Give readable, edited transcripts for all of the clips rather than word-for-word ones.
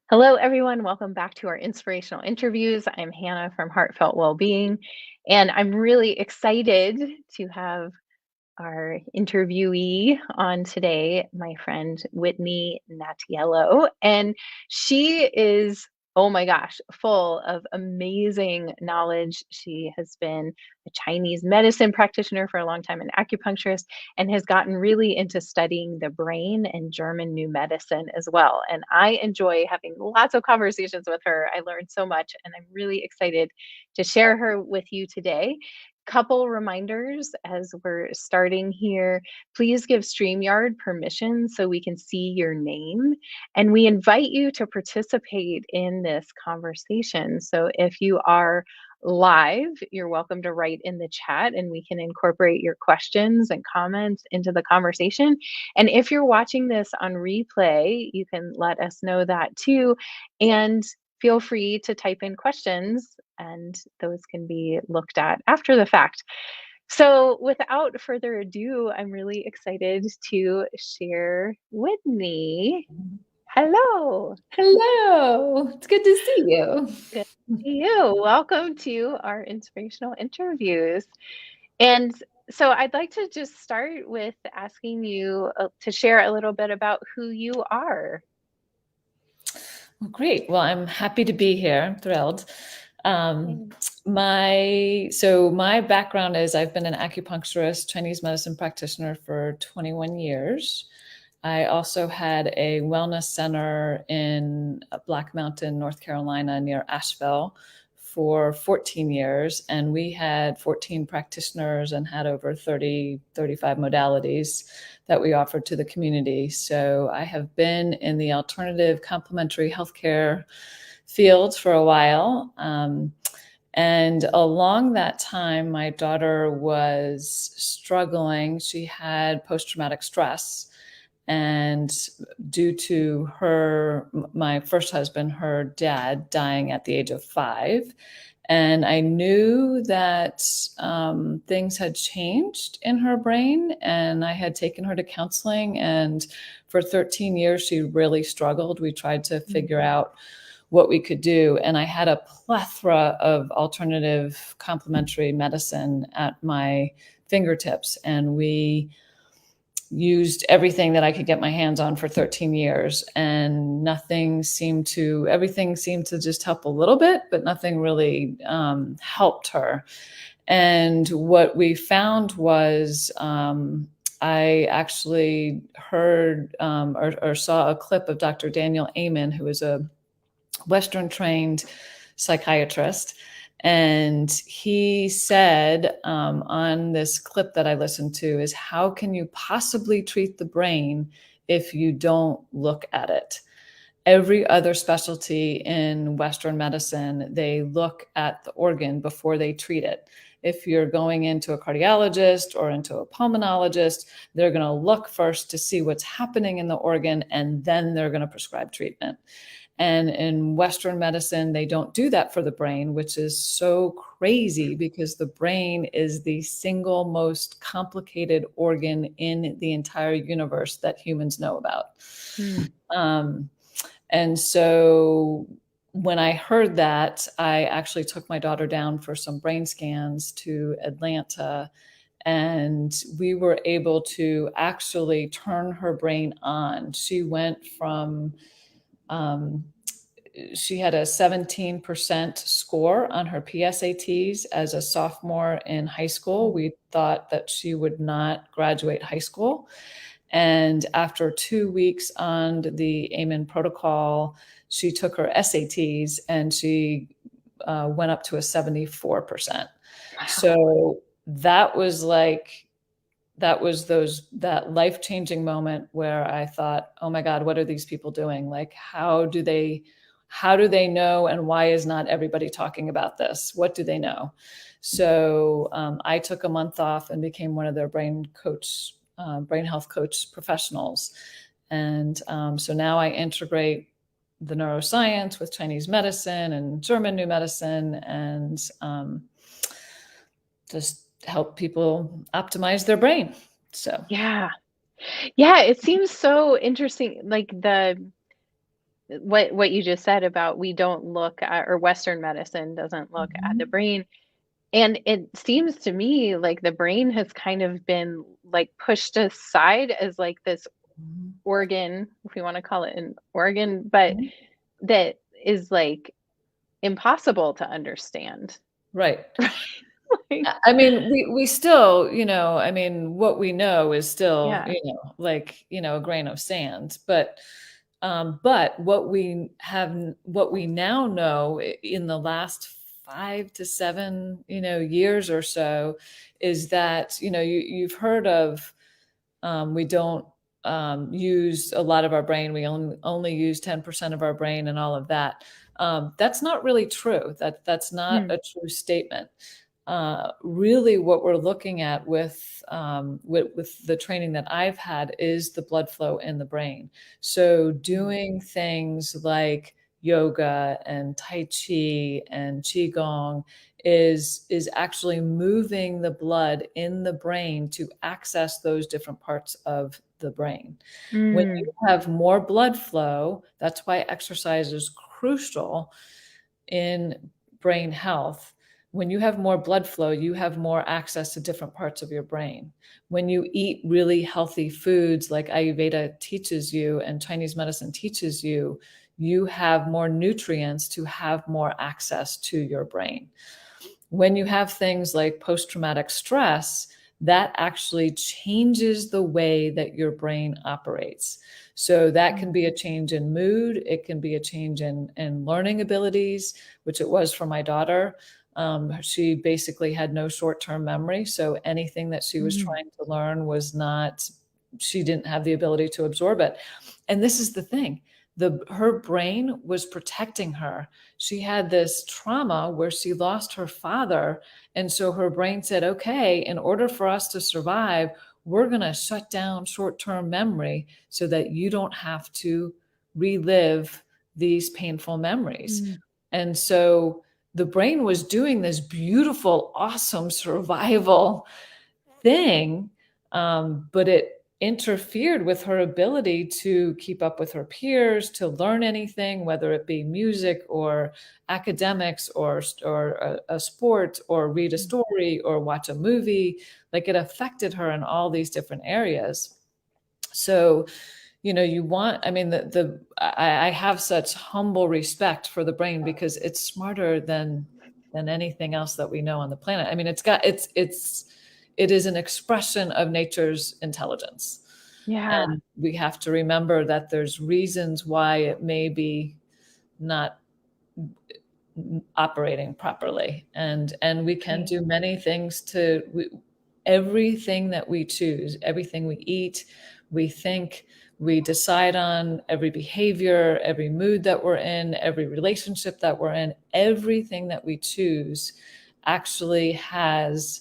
Hello, everyone. Welcome back to our inspirational interviews. I'm Hannah from Heartfelt Wellbeing, and I'm really excited to have our interviewee on today, my friend Whitney Natiello. And she is, oh my gosh, full of amazing knowledge. She has been a Chinese medicine practitioner for a long time, an acupuncturist, and has gotten really into studying the brain and German new medicine as well. And I enjoy having lots of conversations with her. I learned so much, and I'm really excited to share her with you today. Couple reminders as we're starting here. Please give StreamYard permission so we can see your name. And we invite you to participate in this conversation. So if you are live, you're welcome to write in the chat and we can incorporate your questions and comments into the conversation. And if you're watching this on replay, you can let us know that too. And feel free to type in questions and those can be looked at after the fact. So, without further ado, I'm really excited to share Whitney. Hello. Hello, it's good to see you. Good to see you. Welcome to our inspirational interviews. And so, I'd like to just start with asking you to share a little bit about who you are. Well, great. Well, I'm happy to be here. I'm thrilled. Um, Mm. my background is I've been an acupuncturist, Chinese medicine practitioner for 21 years. I also had a wellness center in Black Mountain, North Carolina, near Asheville for 14 years. And we had 14 practitioners and had over 30, 35 modalities that we offered to the community. So I have been in the alternative complementary healthcare field for a while. And along that time, my daughter was struggling. She had post-traumatic stress. And due to my first husband, her dad dying at the age of 5. And I knew that things had changed in her brain, and I had taken her to counseling. And for 13 years, she really struggled. We tried to figure out what we could do. And I had a plethora of alternative complementary medicine at my fingertips. And we used everything that I could get my hands on for 13 years, and everything seemed to just help a little bit, but nothing really helped her. And what we found was I actually heard or saw a clip of Dr. Daniel Amen, who is a Western trained psychiatrist. And he said on this clip that I listened to is, how can you possibly treat the brain if you don't look at it? Every other specialty in Western medicine, they look at the organ before they treat it. If you're going into a cardiologist or into a pulmonologist, they're going to look first to see what's happening in the organ, and then they're going to prescribe treatment. And in Western medicine, they don't do that for the brain, which is so crazy because the brain is the single most complicated organ in the entire universe that humans know about. Mm. And so when I heard that, I actually took my daughter down for some brain scans to Atlanta. And we were able to actually turn her brain on. She went from she had a 17% score on her PSATs as a sophomore in high school. We thought that she would not graduate high school. And after 2 weeks on the Amen protocol, she took her SATs and she went up to a 74%. Wow. So that was that life-changing moment where I thought, oh my God, what are these people doing? Like, how do they know, and why is not everybody talking about this? What do they know? So I took a month off and became one of their brain health coach professionals. And so now I integrate the neuroscience with Chinese medicine and German new medicine, and just help people optimize their brain. So Yeah. Yeah, it seems so interesting. Like what you just said about we don't look at, or Western medicine doesn't look at the Mhm. brain. And it seems to me like the brain has kind of been like pushed aside as like this Mhm. organ, if we want to call it an organ, but Mhm. that is like impossible to understand. Right. Like, I mean, we still, I mean, what we know is still, yeah. like, a grain of sand. But what we now know in the last 5 to 7, years or so, is that, you've heard of, we don't use a lot of our brain. We only use 10% of our brain and all of that. That's not really true. That's not Hmm. a true statement. Really, what we're looking at with the training that I've had is the blood flow in the brain. So doing things like yoga and tai chi and qigong is actually moving the blood in the brain to access those different parts of the brain. When Mm. you have more blood flow, that's why exercise is crucial in brain health. When you have more blood flow, you have more access to different parts of your brain. When you eat really healthy foods like Ayurveda teaches you and Chinese medicine teaches you, you have more nutrients to have more access to your brain. When you have things like post traumatic stress, that actually changes the way that your brain operates. So that can Mm. be a change in mood. It can be a change in learning abilities, which it was for my daughter. She basically had no short term memory. So anything that she was Mm. trying to learn was not, she didn't have the ability to absorb it. And this is the thing, her brain was protecting her. She had this trauma where she lost her father. And so her brain said, okay, in order for us to survive, we're going to shut down short term memory so that you don't have to relive these painful memories. Mm. And so the brain was doing this beautiful, awesome survival thing, but it interfered with her ability to keep up with her peers, to learn anything, whether it be music or academics or a sport or read a Mm. story or watch a movie. Like it affected her in all these different areas. So, you want, I mean, I have such humble respect for the brain because it's smarter than anything else that we know on the planet. I mean, it is an expression of nature's intelligence. Yeah. And we have to remember that there's reasons why it may be not operating properly. And we can Right. do many things everything that we choose, everything we eat, we think, we decide on, every behavior, every mood that we're in, every relationship that we're in, everything that we choose actually has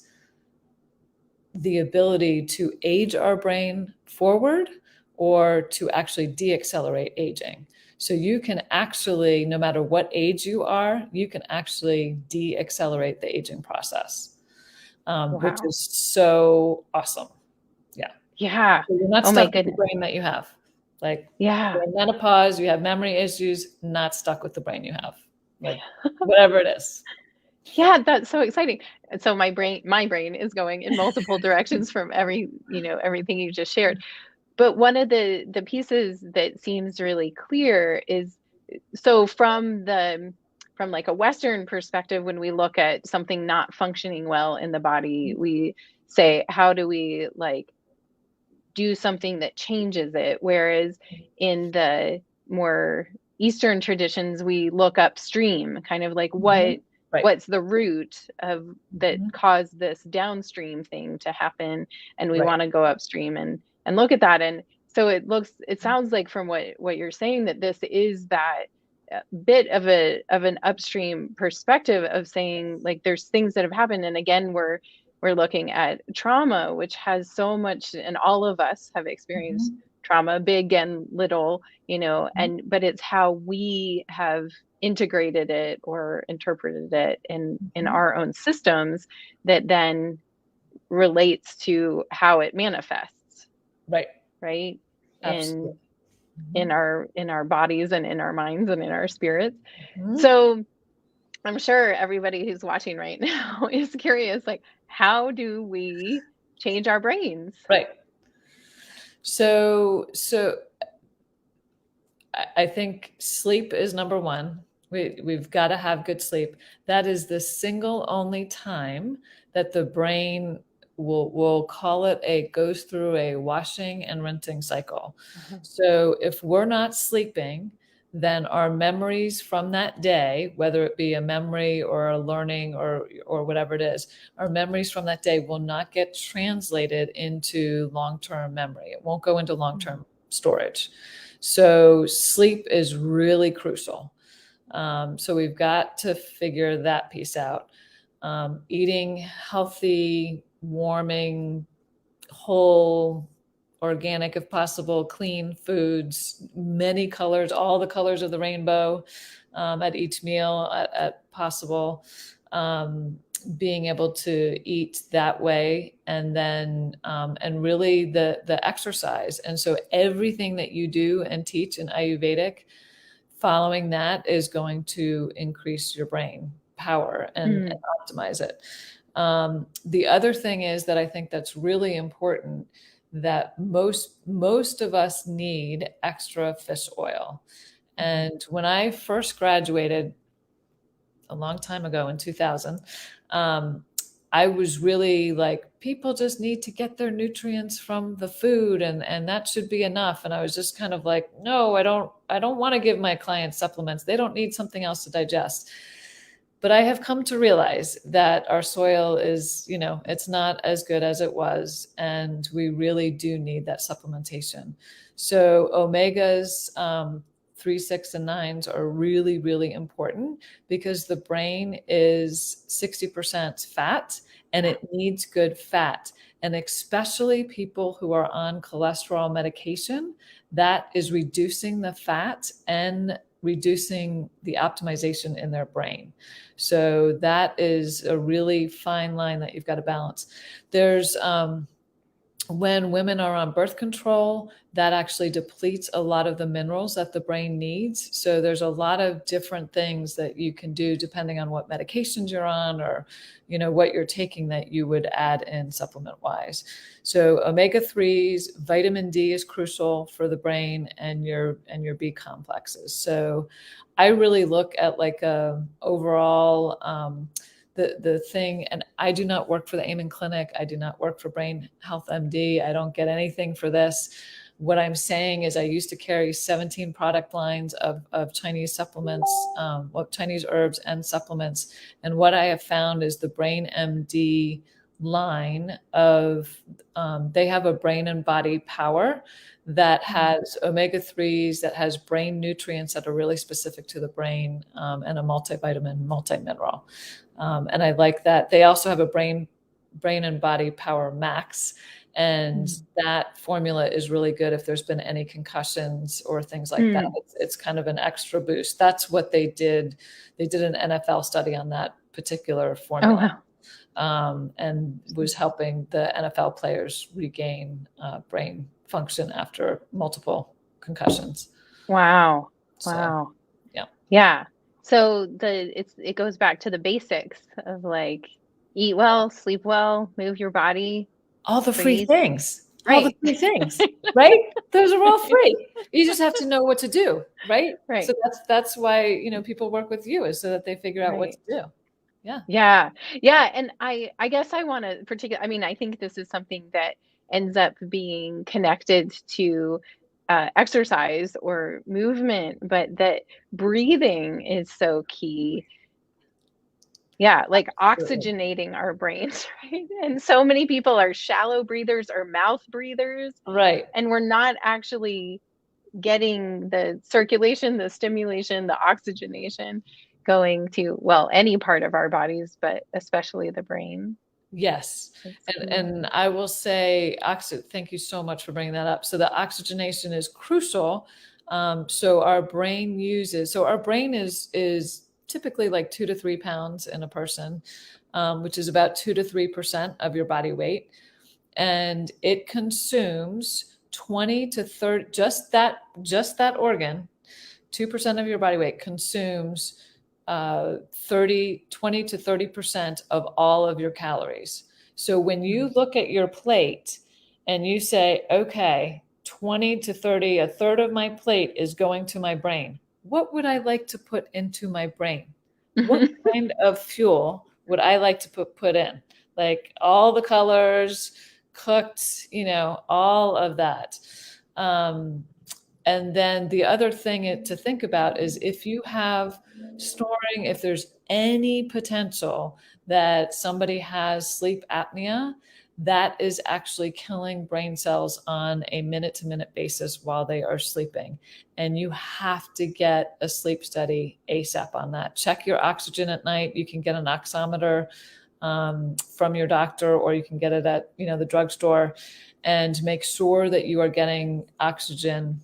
the ability to age our brain forward or to actually deaccelerate aging. So you can actually, no matter what age you are, you can actually deaccelerate the aging process, which Wow. is so awesome. Yeah. Yeah. So you're not Oh my stuck with the goodness. brain that you have. Like Yeah. you're in menopause, you have memory issues, not stuck with the brain you have. Like whatever it is. Yeah, that's so exciting. So my brain is going in multiple directions from everything you just shared. But one of the pieces that seems really clear is, so from like a Western perspective, when we look at something not functioning well in the body, we say, how do we like do something that changes it? Whereas in the more Eastern traditions, we look upstream, kind of like Mhm. Right. what's the root of that Mhm. caused this downstream thing to happen, and we Right. want to go upstream and look at that. And so it sounds like from what you're saying that this is that bit of an upstream perspective of saying like there's things that have happened, and again we're looking at trauma, which has so much, and all of us have experienced Mhm. trauma, big and little, Mhm. and but it's how we have integrated it or interpreted it in Mhm. our own systems that then relates to how it manifests, Right. right? And Absolutely. in Mhm. our bodies and in our minds and in our spirits. Mhm. So I'm sure everybody who's watching right now is curious, like, how do we change our brains? Right. So I think sleep is number one. We've got to have good sleep. That is the single only time that the brain will call it a goes through a washing and rinsing cycle. Uh-huh. So if we're not sleeping, then our memories from that day, whether it be a memory or a learning or whatever it is, our memories from that day will not get translated into long-term memory. It won't go into long-term storage. So sleep is really crucial. So we've got to figure that piece out. Eating healthy, warming, whole, organic, if possible, clean foods, many colors, all the colors of the rainbow at each meal at possible. Being able to eat that way, and then and really the exercise. And so everything that you do and teach in Ayurvedic, following that is going to increase your brain power and Mm. optimize it. The other thing is that I think that's really important, that most of us need extra fish oil. Mhm. And when I first graduated a long time ago in 2000, um, I was really like, people just need to get their nutrients from the food, and that should be enough. And I was just kind of like, no, I don't want to give my clients supplements. They don't need something else to digest. But I have come to realize that our soil is, it's not as good as it was, and we really do need that supplementation. So omegas, 3, 6, and 9s are really, really important, because the brain is 60% fat and it needs good fat. And especially people who are on cholesterol medication, that is reducing the fat and reducing the optimization in their brain. So that is a really fine line that you've got to balance. There's when women are on birth control, that actually depletes a lot of the minerals that the brain needs. So there's a lot of different things that you can do depending on what medications you're on, or what you're taking, that you would add in supplement wise. So omega-3s, vitamin D is crucial for the brain, and your B complexes. So I really look at like a overall the thing. And I do not work for the Amen Clinic. I do not work for Brain Health MD. I don't get anything for this. What I'm saying is, I used to carry 17 product lines of Chinese supplements, Chinese herbs and supplements. And what I have found is the Brain MD line of, they have a brain and body power that has omega-3s, that has brain nutrients that are really specific to the brain, and a multivitamin, multimineral. And I like that. They also have a brain and body power max. And that formula is really good if there's been any concussions or things like that. Mm. It's kind of an extra boost. That's what they did. They did an NFL study on that particular Oh, formula, wow. and was helping the NFL players regain brain function after multiple concussions. Wow. So, Wow. yeah. Yeah. So it goes back to the basics of like eat well, sleep well, move your body, All the free breathe. things, all the Right. free things, right? Those are all free. You just have to know what to do, right? So Right. that's why, people work with you, is so that they figure out what Right. to do. Yeah. Yeah. Yeah. And I guess I want to I mean, I think this is something that ends up being connected to exercise or movement, but that breathing is so key. Yeah, like Absolutely. oxygenating our brains, right? And so many people are shallow breathers or mouth breathers, Right. and we're not actually getting the circulation, the stimulation, the oxygenation going to, well, any part of our bodies, but especially the brain. Yes. It's And key. and I will say, thank you so much for bringing that up. So the oxygenation is crucial. So our brain is typically like 2 to 3 pounds in a person, which is about 2 to 3% of your body weight. And it consumes 20 to 30, just that organ, 2% of your body weight consumes 20 to 30% of all of your calories. So when you look at your plate and you say, okay, 20 to 30, a third of my plate is going to my brain. What would I like to put into my brain? What kind of fuel would I like to put in? Like all the colors, cooked, all of that. And then the other thing to think about is if you have snoring, if there's any potential that somebody has sleep apnea, that is actually killing brain cells on a minute-to-minute basis while they are sleeping. And you have to get a sleep study ASAP on that. Check your oxygen at night. You can get an oximeter from your doctor, or you can get it at the drugstore, and make sure that you are getting oxygen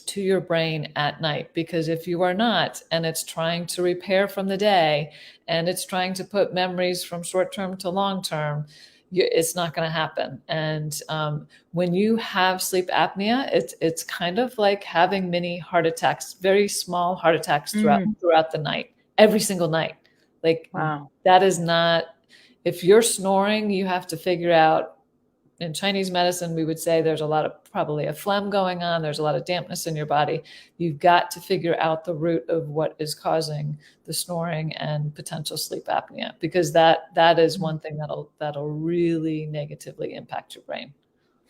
to your brain at night. Because if you are not, and it's trying to repair from the day, and it's trying to put memories from short-term to long-term, it's not going to happen. And when you have sleep apnea, it's kind of like having mini heart attacks, very small heart attacks throughout the night, every single night. Like, wow. That is not, if you're snoring, you have to figure out, in Chinese medicine, we would say there's probably a phlegm going on. There's a lot of dampness in your body. You've got to figure out the root of what is causing the snoring and potential sleep apnea, because that is one thing that'll really negatively impact your brain.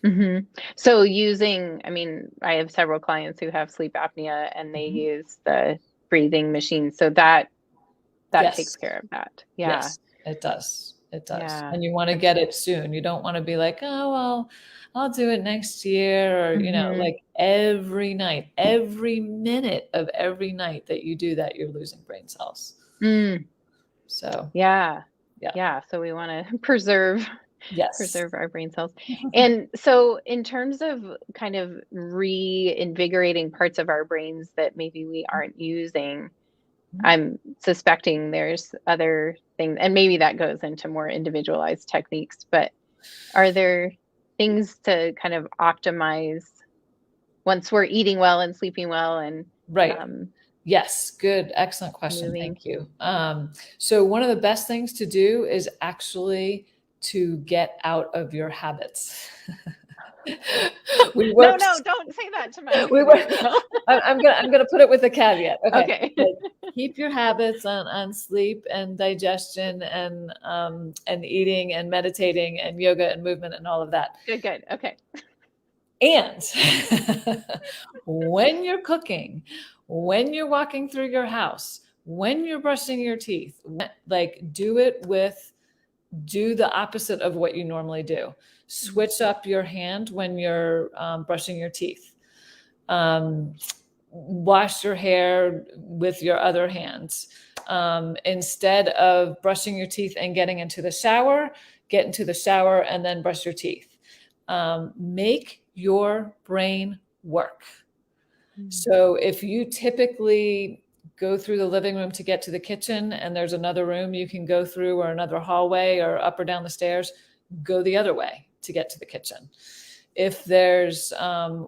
Mm-hmm. So I have several clients who have sleep apnea, and they use the breathing machine. So that Yes. takes care of that. Yeah. Yes, it does. It does. Yeah. And you want to get it soon. You don't want to be like, oh, well, I'll do it next year. Or, like every night, every minute of every night that you do that, you're losing brain cells. So, yeah. So we want to preserve our brain cells. And so in terms of kind of reinvigorating parts of our brains that maybe we aren't using, I'm suspecting there's other things, and maybe that goes into more individualized techniques, but are there things to kind of optimize once we're eating well and sleeping well and right. Yes. Good. Excellent question. moving? Thank you. So one of the best things to do is actually to get out of your habits. No, don't say that to my I'm gonna put it with a caveat. Okay. Keep your habits on sleep and digestion and eating and meditating and yoga and movement and all of that. Good. Okay. And when you're cooking, when you're walking through your house, when you're brushing your teeth, do the opposite of what you normally do. Switch up your hand when you're brushing your teeth. Wash your hair with your other hands. Instead of brushing your teeth and getting into the shower, get into the shower and then brush your teeth. Make your brain work. So if you typically go through the living room to get to the kitchen and there's another room you can go through, or another hallway, or up or down the stairs, go the other way to get to the kitchen. If there's,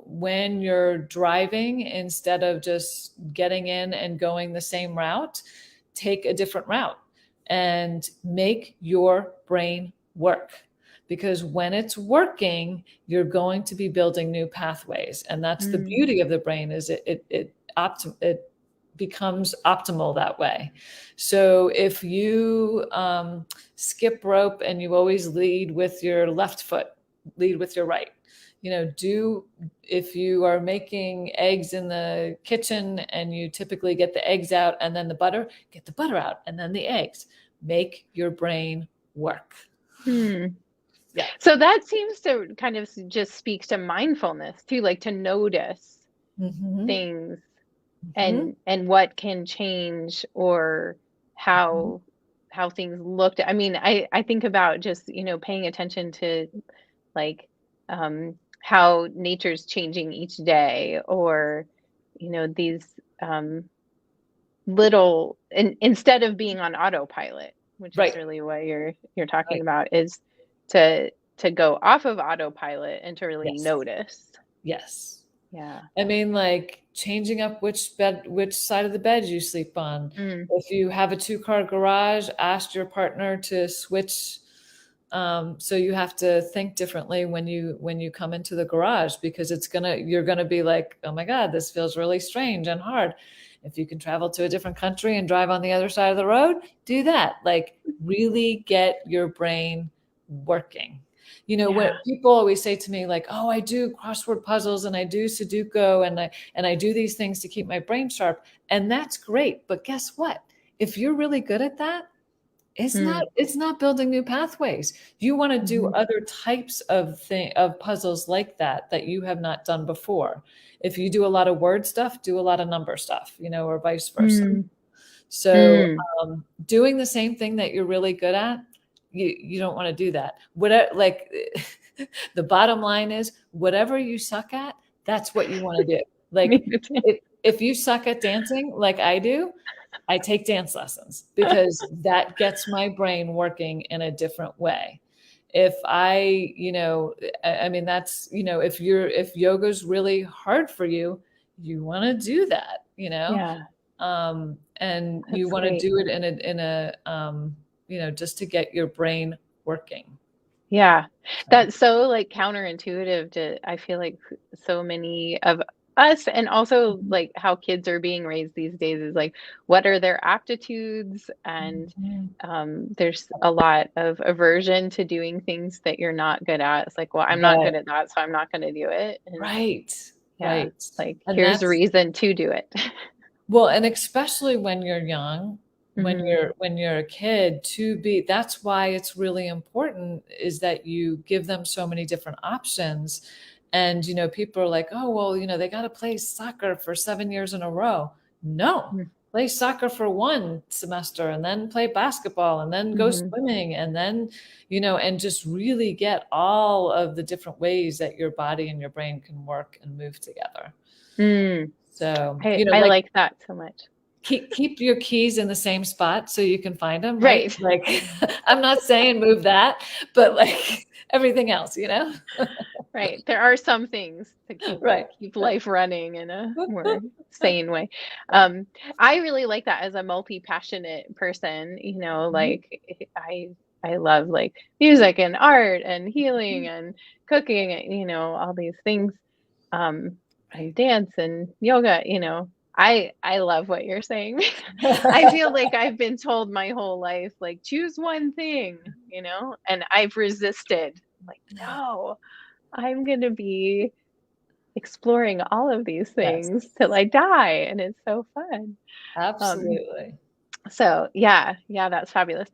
when you're driving, instead of just getting in and going the same route, take a different route and make your brain work. Because when it's working, you're going to be building new pathways. And that's the beauty of the brain, is it becomes optimal that way. So if you skip rope and you always lead with your left foot, lead with your right. If you are making eggs in the kitchen and you typically get the eggs out and then the butter, get the butter out and then the eggs. Make your brain work. Yeah. So that seems to kind of just speak to mindfulness too, like to notice things and what can change, or how things looked. I mean, I think about just, paying attention to like how nature's changing each day, or, these little, instead of being on autopilot, which is really what you're talking about, is to go off of autopilot and to really notice. Yes. Yeah. I mean, like changing up which side of the bed you sleep on. Mm, If you have a 2-car garage, ask your partner to switch. So you have to think differently when you come into the garage, because you're gonna be like, oh my God, this feels really strange and hard. If you can travel to a different country and drive on the other side of the road, do that. Like really get your brain working. yeah. What people always say to me, like, oh, I do crossword puzzles and I do Sudoku and I do these things to keep my brain sharp. And that's great. But guess what? If you're really good at that, Mm, it's not building new pathways. You want to do mhm, other types of puzzles like that you have not done before. If you do a lot of word stuff, do a lot of number stuff, or vice versa. mm, So mm. doing the same thing that you're really good at, you don't want to do that. Whatever, like the bottom line is, whatever you suck at, that's what you want to do. Me Like too. if you suck at dancing, like I do, I take dance lessons because that gets my brain working in a different way. If I mean, that's, if yoga's really hard for you, you want to do that. Yeah, And you that's want to great. do it just to get your brain working. Yeah. So, That's so, like, counterintuitive to I feel like so many of us, and also, mhm. like, how kids are being raised these days is, like, what are their aptitudes? And, Mhm. there's a lot of aversion to doing things that you're not good at. It's like, "Well, I'm not good Right, at that, so I'm not gonna do it." And right, yeah, right. like, And here's a that's reason to do it. Well, and especially when you're young, when Mhm, you're a kid, that's why it's really important is that you give them so many different options. And people are like, oh, well, they got to play soccer for 7 years in a row. No, mm, play soccer for one semester and then play basketball and then go mhm, swimming and then and just really get all of the different ways that your body and your brain can work and move together. mm. So I like, like that so much. keep your keys in the same spot so you can find them, right? Right. Like, I'm not saying move that, but like everything else. Right. There are some things to keep Right, keep right. life running in a more sane way. Um, I really like that as a multi-passionate person, Mhm. like I love like music and art and healing and cooking, and, all these things. Um, I dance and yoga, I love what you're saying. I feel like I've been told my whole life, like, choose one thing, and I've resisted. Like, no, I'm gonna be exploring all of these Yes, things till I die, and it's so fun. Um, absolutely. so yeah, that's fabulous.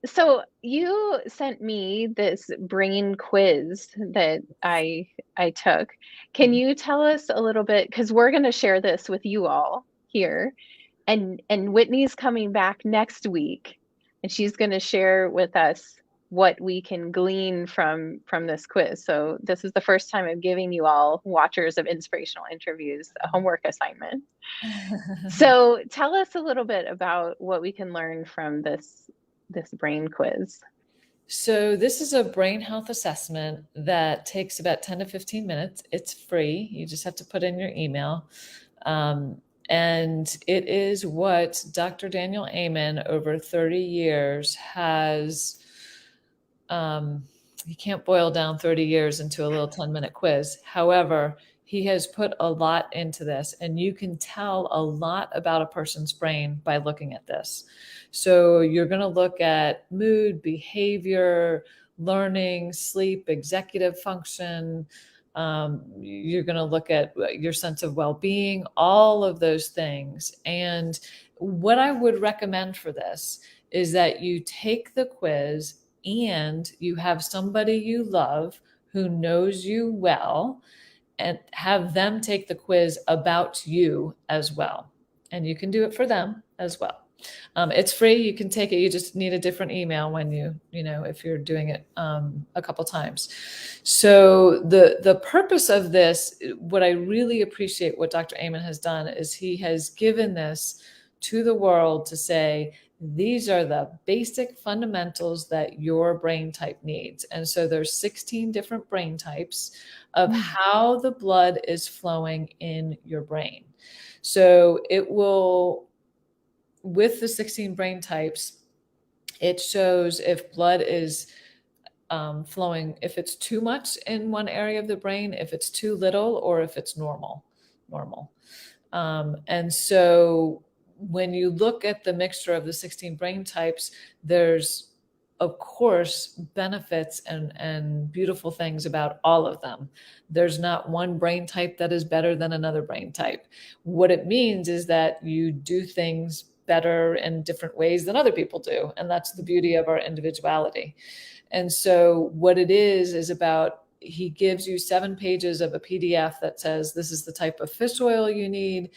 So you sent me this brain quiz that I took. Can Mhm. you tell us a little bit, because we're gonna share this with you all here, and Whitney's coming back next week, and she's going to share with us what we can glean from this quiz. So this is the first time I'm giving you all watchers of inspirational interviews a homework assignment. So tell us a little bit about what we can learn from this brain quiz. So this is a brain health assessment that takes about 10 to 15 minutes. It's free. You just have to put in your email. Um, and it is what Dr. Daniel Amen over 30 years has. Um, you can't boil down 30 years into a little 10-minute quiz. However, he has put a lot into this, and you can tell a lot about a person's brain by looking at this. So you're going to look at mood, behavior, learning, sleep, executive function. You're going to look at your sense of well-being, all of those things. And what I would recommend for this is that you take the quiz and you have somebody you love who knows you well and have them take the quiz about you as well. And you can do it for them as well. It's free. You can take it. You just need a different email when if you're doing it a couple times. So the purpose of this, what I really appreciate what Dr. Amen has done is he has given this to the world to say, these are the basic fundamentals that your brain type needs. And so there's 16 different brain types of Mm. how the blood is flowing in your brain. So it will, with the 16 brain types, it shows if blood is flowing, if it's too much in one area of the brain, if it's too little, or if it's normal. And so when you look at the mixture of the 16 brain types, there's of course benefits and beautiful things about all of them. There's not one brain type that is better than another brain type. What it means is that you do things better in different ways than other people do. And that's the beauty of our individuality. And so what it is about, he gives you 7 pages of a PDF that says, this is the type of fish oil you need.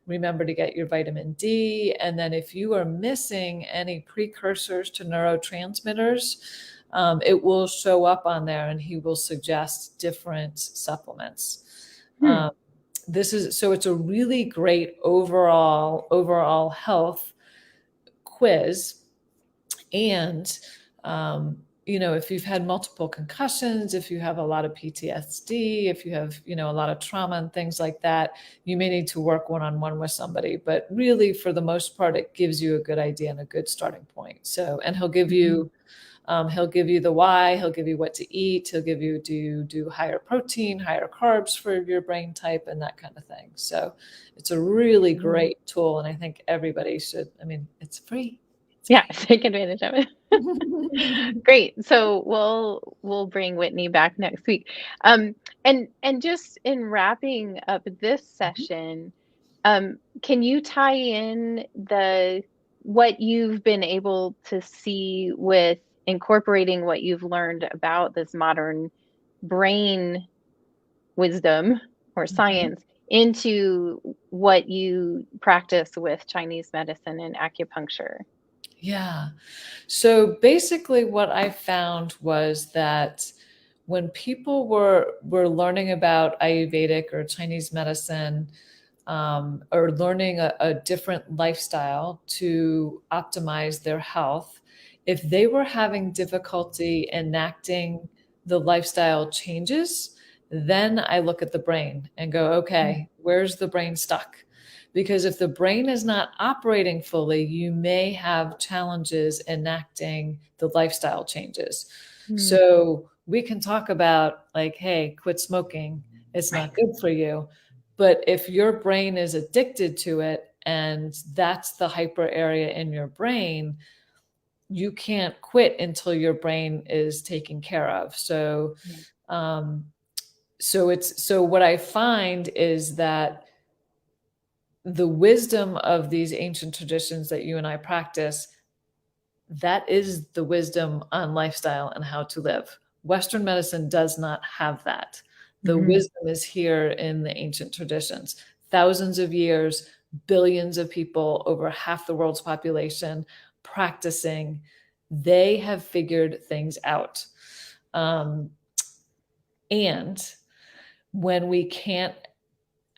Remember to get your vitamin D. And then if you are missing any precursors to neurotransmitters, it will show up on there and he will suggest different supplements. Hmm. So it's a really great overall health quiz. And if you've had multiple concussions, if you have a lot of PTSD, if you have, a lot of trauma and things like that, you may need to work one-on-one with somebody. But really, for the most part, it gives you a good idea and a good starting point. So, and he'll give you the why, he'll give you what to eat, he'll give you do higher protein, higher carbs for your brain type, and that kind of thing. So it's a really great tool, and I think everybody should. I mean, it's free. Yeah, take advantage of it. Great. So we'll bring Whitney back next week. And just in wrapping up this session, can you tie in what you've been able to see with incorporating what you've learned about this modern brain wisdom or science into what you practice with Chinese medicine and acupuncture? Yeah. So basically what I found was that when people were learning about Ayurvedic or Chinese medicine, or learning a different lifestyle to optimize their health, if they were having difficulty enacting the lifestyle changes, then I look at the brain and go, okay, where's the brain stuck? Because if the brain is not operating fully, you may have challenges enacting the lifestyle changes. Mm. So we can talk about like, hey, quit smoking. It's Right. not good for you. But if your brain is addicted to it and that's the hyper area in your brain, you can't quit until your brain is taken care of. So, Yeah. so what I find is that the wisdom of these ancient traditions that you and I practice, that is the wisdom on lifestyle and how to live. Western medicine does not have that. The Mhm. wisdom is here in the ancient traditions. Thousands of years, billions of people, over half the world's population practicing, they have figured things out. And when we can't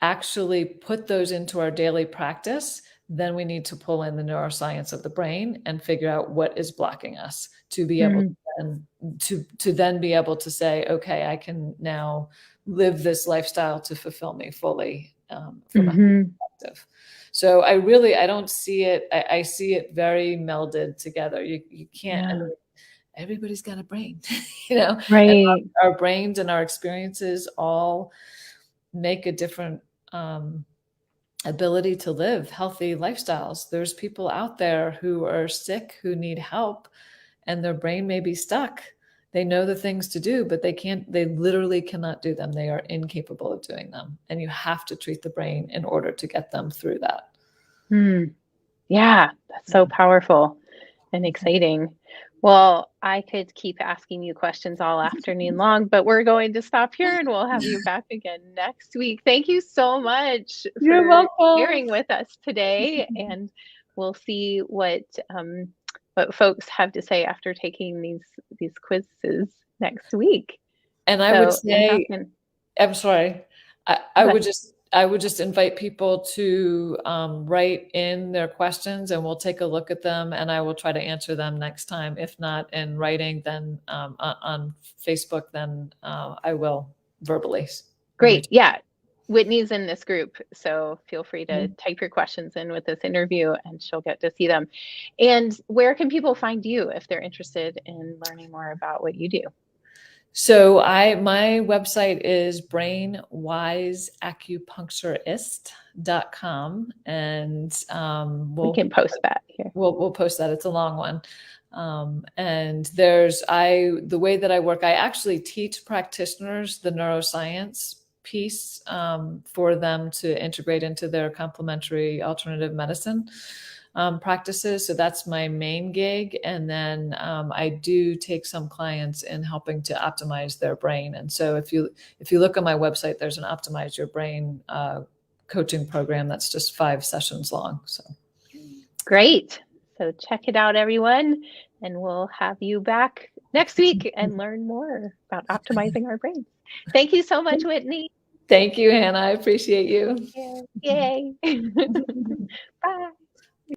actually put those into our daily practice, then we need to pull in the neuroscience of the brain and figure out what is blocking us to be able Mm. to then be able to say, okay, I can now live this lifestyle to fulfill me fully, from a Mhm. perspective. So I don't see it. I see it very melded together. You can't. I Yeah. mean, everybody's got a brain, and Right. our brains and our experiences all make a different ability to live healthy lifestyles. There's people out there who are sick, who need help, and their brain may be stuck. They know the things to do, but they literally cannot do them. They are incapable of doing them. And you have to treat the brain in order to get them through that. Mm. Yeah, that's so powerful and exciting. Well, I could keep asking you questions all afternoon long, but we're going to stop here and we'll have you back again next week. Thank you so much You're for welcome. sharing with us today, and we'll see what folks have to say after taking these quizzes next week. And I would So, and how say, can I'm sorry, I okay. would just I would just invite people to write in their questions, and we'll take a look at them, and I will try to answer them next time. If not in writing, then on Facebook, then I will verbally. Great. Yeah. Whitney's in this group, so feel free to Mhm. type your questions in with this interview and she'll get to see them. And where can people find you if they're interested in learning more about what you do? So my website is brainwiseacupuncturist.com, and We can post that here. we'll post that. It's a long one. And the way that I work, I actually teach practitioners the neuroscience piece for them to integrate into their complementary alternative medicine practices. So that's my main gig. And then I do take some clients in helping to optimize their brain. And so if you look on my website, there's an Optimize Your Brain coaching program that's just 5 sessions long. So Great. So check it out, everyone. And we'll have you back next week and learn more about optimizing our brains. Thank you so much, Whitney. thank you, Hannah. I appreciate you. Yay.